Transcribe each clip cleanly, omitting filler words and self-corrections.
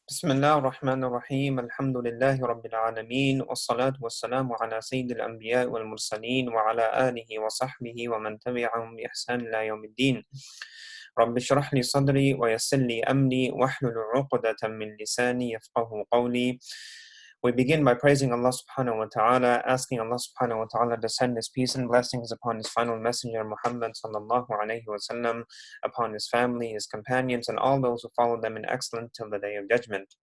بسم الله الرحمن الرحيم الحمد لله رب العالمين والصلاة والسلام على سيد الأنبياء والمرسلين وعلى آله وصحبه ومن تبعهم بإحسان إلى يوم الدين رب اشرح لي صدري ويسر لي أمري واحلل عقدة من لساني يفقه قولي. We begin by praising Allah subhanahu wa ta'ala, asking Allah subhanahu wa ta'ala to send His peace and blessings upon His final messenger Muhammad sallallahu alayhi wa sallam, upon his family, his companions, and all those who follow them in excellence till the day of judgment.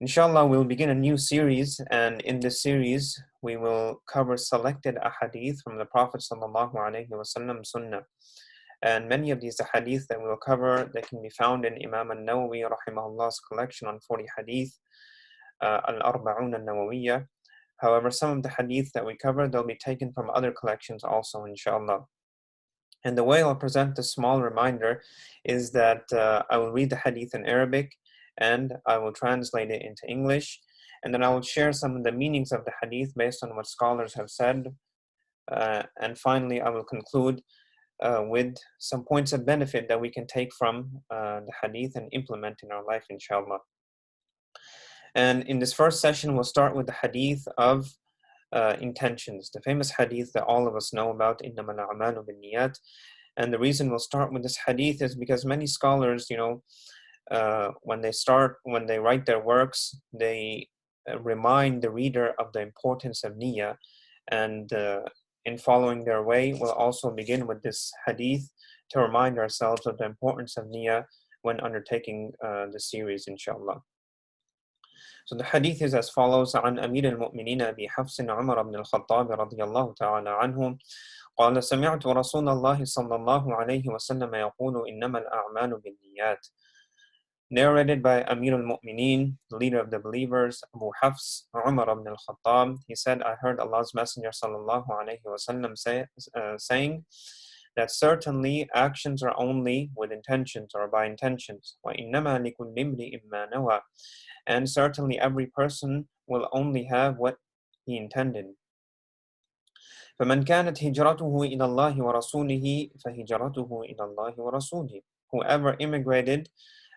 Inshallah, we'll begin a new series, and in this series, we will cover selected ahadith from the Prophet sallallahu alayhi wa sallam, Sunnah. And many of these ahadith that we'll cover, they can be found in Imam al-Nawawi rahimahullah's collection on 40 hadith, al-Arba'un al-Nawawiyya. However, some of the hadith that we cover, they'll be taken from other collections also, inshallah. And the way I'll present this small reminder is that I will read the hadith in Arabic and I will translate it into English. And then I will share some of the meanings of the hadith based on what scholars have said. And finally, I will conclude with some points of benefit that we can take from the hadith and implement in our life, inshallah. And in this first session, we'll start with the hadith of intentions, the famous hadith that all of us know about, إِنَّمَا الْأَعْمَالُ بِالنِّيَّاتِ. And the reason we'll start with this hadith is because many scholars, when they write their works, they remind the reader of the importance of niyyah. And in following their way, we'll also begin with this hadith to remind ourselves of the importance of niyyah when undertaking the series, inshallah. So the hadith is as follows: عن أمير المؤمنين أبي حفص عمر بن الخطاب رضي الله تعالى عنه قال سمعت رسول الله صلى الله عليه وسلم يقول إنما الأعمال بالنيات. Narrated by Amir al-Mu'mineen, leader of the believers, Abu Hafs, Umar ibn al-Khattab. He said, I heard Allah's Messenger sallallahu alayhi wa sallam saying that certainly actions are only with intentions or by intentions. وَإِنَّمَا لِكُلِّ امْرِئٍ مَّا نَوَى. And certainly every person will only have what he intended. فَمَنْ كَانَتْ هِجْرَتُهُ إِلَى اللَّهِ وَرَسُولِهِ فَهِجْرَتُهُ إِلَى اللَّهِ وَرَسُولِهِ. Whoever immigrated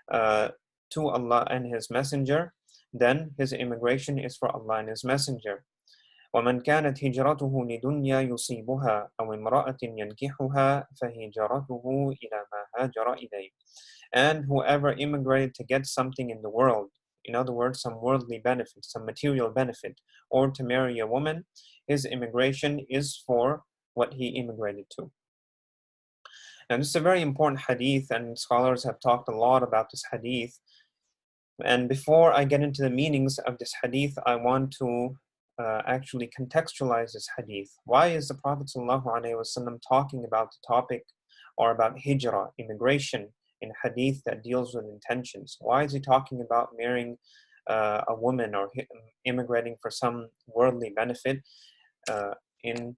to Allah and His Messenger, then his immigration is for Allah and His Messenger. وَمَنْ كَانَتْ هِجْرَتُهُ لِدُنْيَا يُصِيبُهَا أَوْ امْرَأَةٍ يَنْكِحُهَا فَهِجْرَتُهُ إِلَى مَا هَاجَرَ إِلَيْهِ. And whoever immigrated to get something in the world, in other words, some worldly benefit, some material benefit, or to marry a woman, his immigration is for what he immigrated to. Now, this is a very important hadith, and scholars have talked a lot about this hadith. And before I get into the meanings of this hadith, I want to actually contextualize this hadith. Why is the Prophet ﷺ talking about the topic or about hijrah, immigration, in hadith that deals with intentions? Why is he talking about marrying a woman or immigrating for some worldly benefit in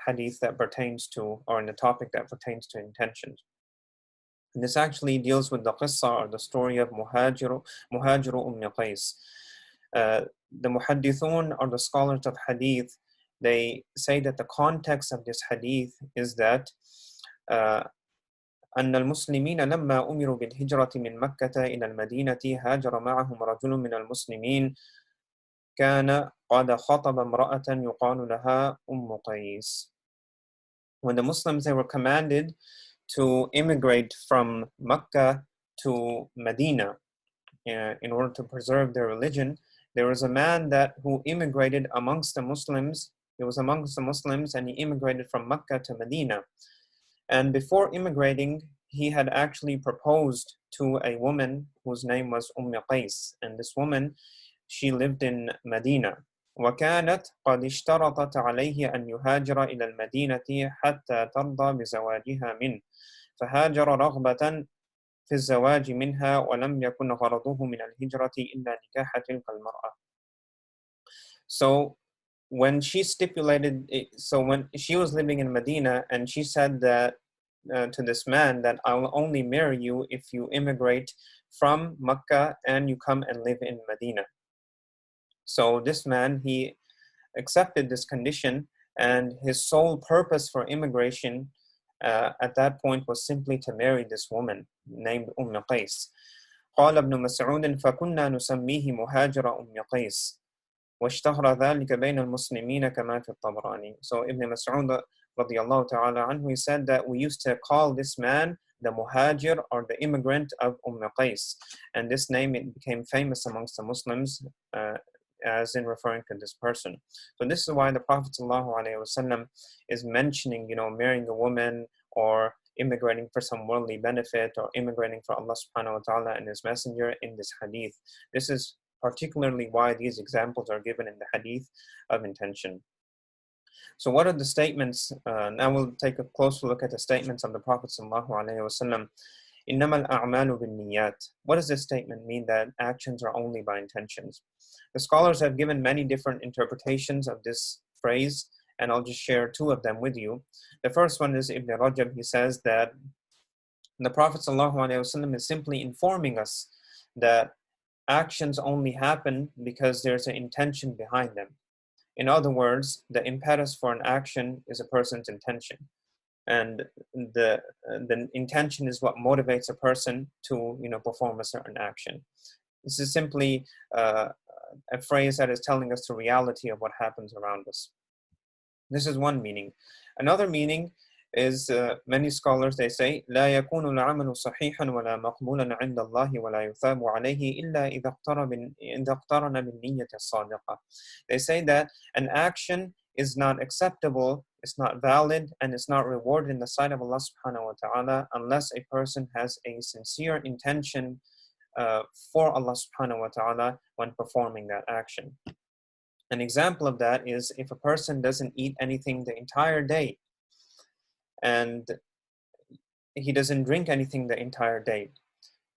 hadith that pertains to, or in the topic that pertains to intentions? And this actually deals with the qissa, or the story of Muhajiru Qais. The muhaddithun, or the scholars of hadith, they say that the context of this hadith is that أن المسلمين لما أمروا بالهجرة من مكة إلى المدينة هاجر معهم رجل من المسلمين كان قد خطب امرأة يقال لها قيس. When the Muslims, they were commanded to immigrate from Mecca to Medina in order to preserve their religion, there was a man who immigrated amongst the Muslims. He was amongst the Muslims and he immigrated from Mecca to Medina. And before immigrating, he had actually proposed to a woman whose name was Qais. And this woman, she lived in Medina. وكانت قد اشترطت عليه أن يهاجر إلى المدينة حتى ترضى بزواجها منه فهاجر رغبة في الزواج منها ولم يكن غرضه من الهجرة إلا نكاح تلك المرأة. So when she was living in Medina and she said that to this man that I will only marry you if you immigrate from Mecca and you come and live in Medina. So this man, he accepted this condition, and his sole purpose for immigration at that point was simply to marry this woman named Qais. قال ابن مسعود فكنا نسميه مهاجر أم قيس واشتهر ذلك بين المسلمين كما في الطبراني. So Ibn Mas'ud radiallahu ta'ala anhu, he said that we used to call this man the muhajir, or the immigrant of Qais, and this name, it became famous amongst the Muslims as in referring to this person. So this is why the Prophet ﷺ is mentioning, marrying a woman or immigrating for some worldly benefit or immigrating for Allah subhanahu wa ta'ala and His Messenger in this hadith. This is particularly why these examples are given in the hadith of intention. So what are the statements? Now we'll take a closer look at the statements of the Prophet ﷺ. إِنَّمَا الْأَعْمَالُ بِالنِّيَّاتِ. What does this statement mean, that actions are only by intentions? The scholars have given many different interpretations of this phrase, and I'll just share two of them with you. The first one is Ibn Rajab. He says that the Prophet ﷺ is simply informing us that actions only happen because there's an intention behind them. In other words, the impetus for an action is a person's intention. And the intention is what motivates a person to perform a certain action. This is simply a phrase that is telling us the reality of what happens around us. This is one meaning. Another meaning is, many scholars, they say, لا يكون العمل صحيحا ولا مقبولا عند الله ولا يثاب عليه إلا إذا اقترن بالنية الصادقة. They say that an action is not acceptable, it's not valid, and it's not rewarded in the sight of Allah subhanahu wa ta'ala unless a person has a sincere intention for Allah subhanahu wa ta'ala when performing that action. An example of that is if a person doesn't eat anything the entire day, and he doesn't drink anything the entire day,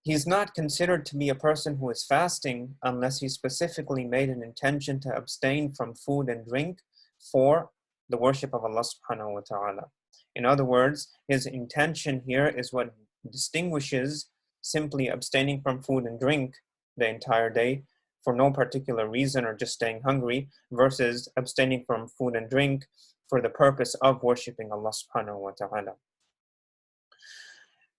he's not considered to be a person who is fasting unless he specifically made an intention to abstain from food and drink for the worship of Allah subhanahu wa ta'ala. In other words, his intention here is what distinguishes simply abstaining from food and drink the entire day for no particular reason or just staying hungry, versus abstaining from food and drink for the purpose of worshiping Allah subhanahu wa ta'ala.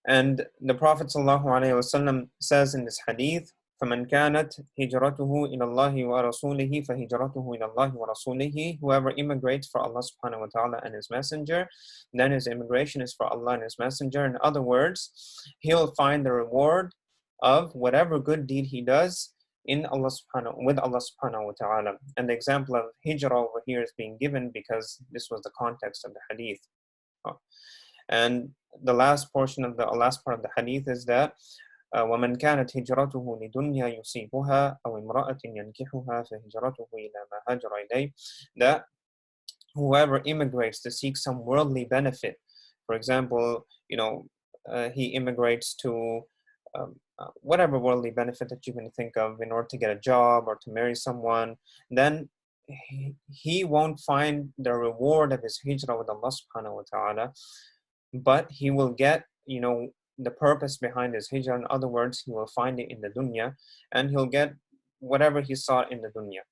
And the Prophet ﷺ says in this hadith, فَمَنْ كَانَتْ هِجْرَتُهُ إِلَى اللَّهِ وَرَسُولِهِ فَهِجْرَتُهُ إِلَى اللَّهِ وَرَسُولِهِ. Whoever immigrates for Allah subhanahu wa ta'ala and His Messenger, then his immigration is for Allah and His Messenger. In other words, he'll find the reward of whatever good deed he does with Allah subhanahu wa ta'ala. And the example of hijrah over here is being given because this was the context of the hadith. And the last part of the hadith is that وَمَنْ كَانَتْ هِجْرَتُهُ لِدُنْيَا يُصِيبُهَا أَوْ امْرَأَةٍ يَنْكِحُهَا فَهِجْرَتُهُ إِلَى مَا هَاجَرَ إِلَيْهِ. That whoever immigrates to seek some worldly benefit, for example, he immigrates to whatever worldly benefit that you can think of in order to get a job or to marry someone, then he won't find the reward of his hijrah with Allah subhanahu wa ta'ala, but he will get, the purpose behind his hijrah. In other words, he will find it in the dunya, and he'll get whatever he sought in the dunya.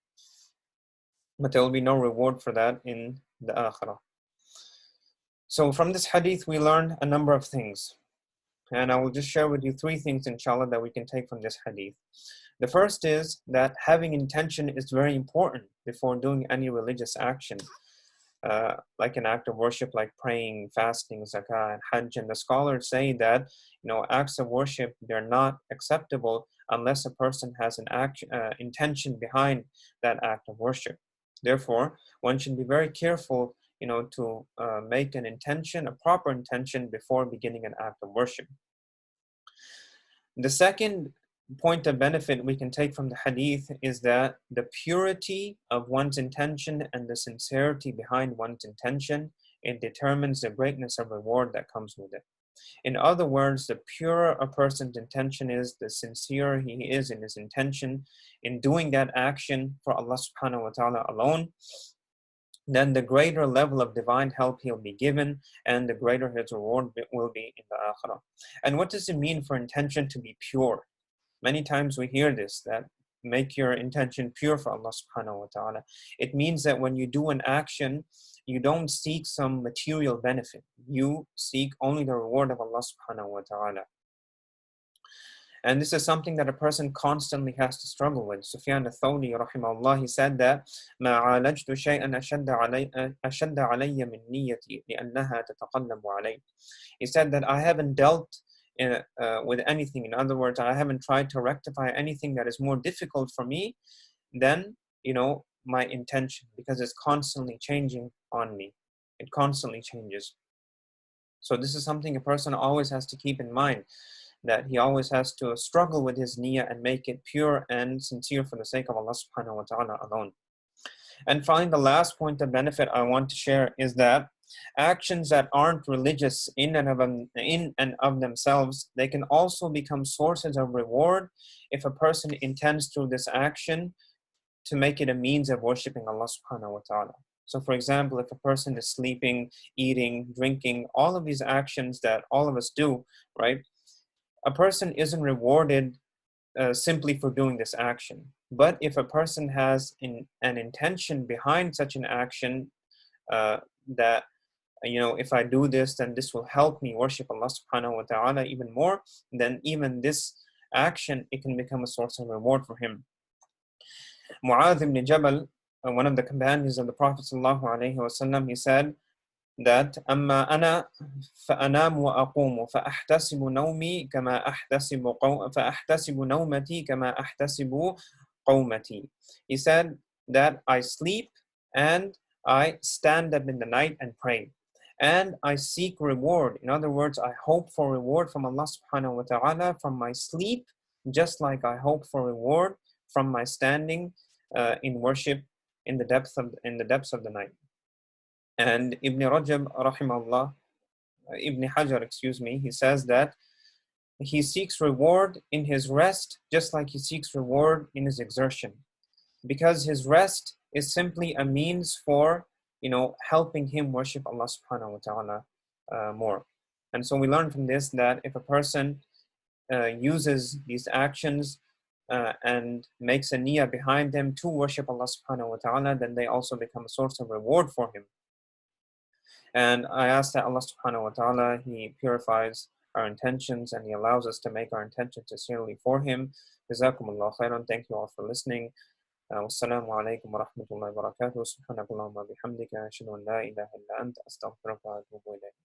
But there will be no reward for that in the akhirah. So from this hadith, we learn a number of things. And I will just share with you three things, inshallah, that we can take from this hadith. The first is that having intention is very important before doing any religious action. Like an act of worship, like praying, fasting, zakah, and hajj. And the scholars say that, acts of worship, they're not acceptable unless a person has an intention behind that act of worship. Therefore, one should be very careful, to make an intention, a proper intention, before beginning an act of worship. The second point of benefit we can take from the hadith is that the purity of one's intention and the sincerity behind one's intention, it determines the greatness of reward that comes with it. In other words, the purer a person's intention is, the sincerer he is in his intention in doing that action for Allah subhanahu wa ta'ala alone, then the greater level of divine help he'll be given, and the greater his reward will be in the akhirah. And what does it mean for intention to be pure? Many times we hear this, that make your intention pure for Allah subhanahu wa ta'ala. It means that when you do an action, you don't seek some material benefit. You seek only the reward of Allah subhanahu wa ta'ala. And this is something that a person constantly has to struggle with. Sufyan al-Thawri, rahimahullah, he said that ما عالجت شيئا أشد علي من نيتي لأنها تتقلب علي. He said that I haven't dealt with anything. In other words, I haven't tried to rectify anything that is more difficult for me than, my intention, because it's constantly changing on me. It constantly changes. So this is something a person always has to keep in mind, that he always has to struggle with his niyyah and make it pure and sincere for the sake of Allah subhanahu wa ta'ala alone. And finally, the last point of benefit I want to share is that actions that aren't religious in and of themselves, they can also become sources of reward if a person intends through this action to make it a means of worshiping Allah subhanahu wa ta'ala. So for example, if a person is sleeping, eating, drinking, all of these actions that all of us do, right? A person isn't rewarded simply for doing this action. But if a person has an intention behind such an action, that, if I do this, then this will help me worship Allah subhanahu wa ta'ala even more, then even this action, it can become a source of reward for him. Mu'adh ibn Jabal, one of the companions of the Prophet sallallahu alaihi wasallam, he said that أما أنا فأنام وأقوم فأحتسب نومي كما فأحتسب نومتي كما أحتسب قومتي. He said that I sleep and I stand up in the night and pray, and I seek reward. In other words, I hope for reward from Allah subhanahu wa ta'ala from my sleep, just like I hope for reward from my standing in worship in the depths of the night. And Ibn Rajab, rahimahullah, Ibn Hajar, he says that he seeks reward in his rest just like he seeks reward in his exertion, because his rest is simply a means for, helping him worship Allah subhanahu wa ta'ala more. And so we learn from this that if a person uses these actions and makes a niyyah behind them to worship Allah subhanahu wa ta'ala, then they also become a source of reward for him. And I ask that Allah subhanahu wa ta'ala, He purifies our intentions and He allows us to make our intentions sincerely for Him. Jazakumullah khairan. Thank you all for listening. Wassalamu alaikum wa rahmatullahi wa barakatuh. Subhanakallahumma bihamdika. Ashhadu an la ilaha illa anta astaghfiruka wa atubu ilayk.